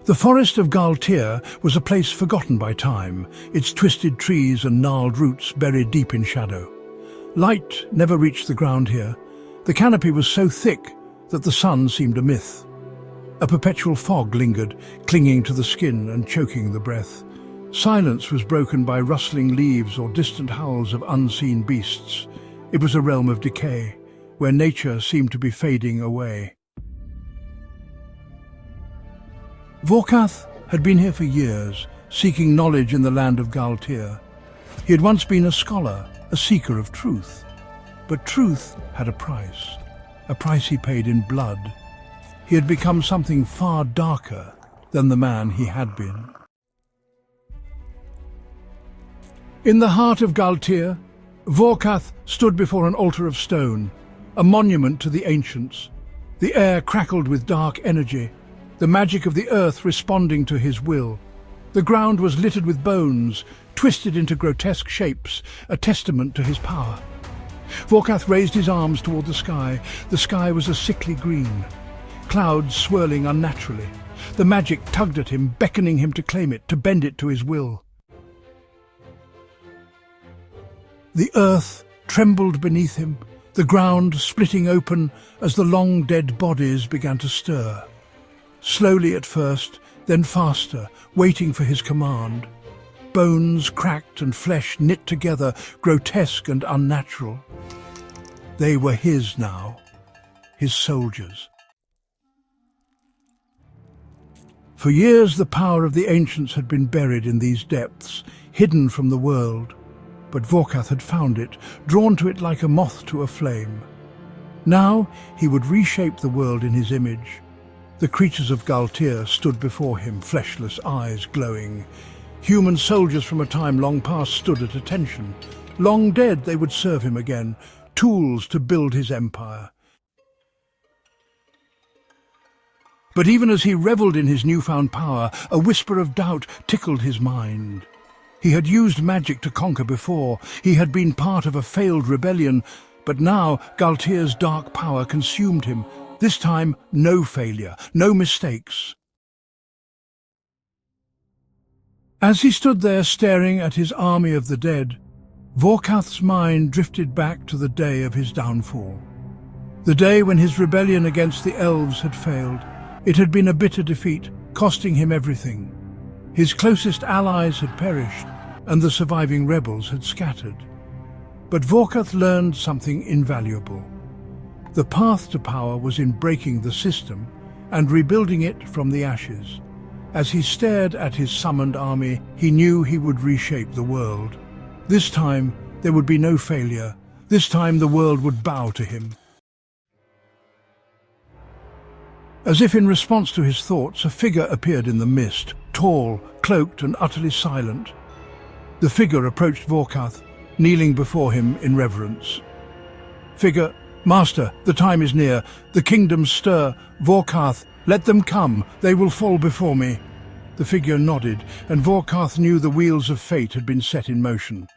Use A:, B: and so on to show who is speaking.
A: The forest of Ghal'Tir was a place forgotten by time, its twisted trees and gnarled roots buried deep in shadow. Light never reached the ground here. The canopy was so thick that the sun seemed a myth. A perpetual fog lingered, clinging to the skin and choking the breath. Silence was broken by rustling leaves or distant howls of unseen beasts. It was a realm of decay, where nature seemed to be fading away. Vorkath had been here for years, seeking knowledge in the land of Ghal'Tir. He had once been a scholar, a seeker of truth. But truth had a price he paid in blood. He had become something far darker than the man he had been. In the heart of Ghal'Tir, Vorkath stood before an altar of stone, a monument to the ancients. The air crackled with dark energy, the magic of the earth responding to his will. The ground was littered with bones, twisted into grotesque shapes, a testament to his power. Vorkath raised his arms toward the sky. The sky was a sickly green, clouds swirling unnaturally. The magic tugged at him, beckoning him to claim it, to bend it to his will. The earth trembled beneath him, the ground splitting open as the long-dead bodies began to stir. Slowly at first, then faster, waiting for his command. Bones cracked and flesh knit together, grotesque and unnatural. They were his now, his soldiers. For years the power of the ancients had been buried in these depths, hidden from the world. But Vorkath had found it, drawn to it like a moth to a flame. Now he would reshape the world in his image. The creatures of Ghal'Tir stood before him, fleshless eyes glowing. Human soldiers from a time long past stood at attention. Long dead, they would serve him again, tools to build his empire. But even as he revelled in his newfound power, a whisper of doubt tickled his mind. He had used magic to conquer before. He had been part of a failed rebellion, but now Ghal'Tir's dark power consumed him. This time, no failure, no mistakes. As he stood there staring at his army of the dead, Vorkath's mind drifted back to the day of his downfall. The day when his rebellion against the elves had failed. It had been a bitter defeat, costing him everything. His closest allies had perished, and the surviving rebels had scattered. But Vorkath learned something invaluable. The path to power was in breaking the system and rebuilding it from the ashes. As he stared at his summoned army, he knew he would reshape the world. This time, there would be no failure. This time, the world would bow to him. As if in response to his thoughts, a figure appeared in the mist, tall, cloaked and utterly silent. The figure approached Vorkath, kneeling before him in reverence. Figure, "Master, the time is near. The kingdoms stir. Vorkath, let them come. They will fall before me." The figure nodded, and Vorkath knew the wheels of fate had been set in motion.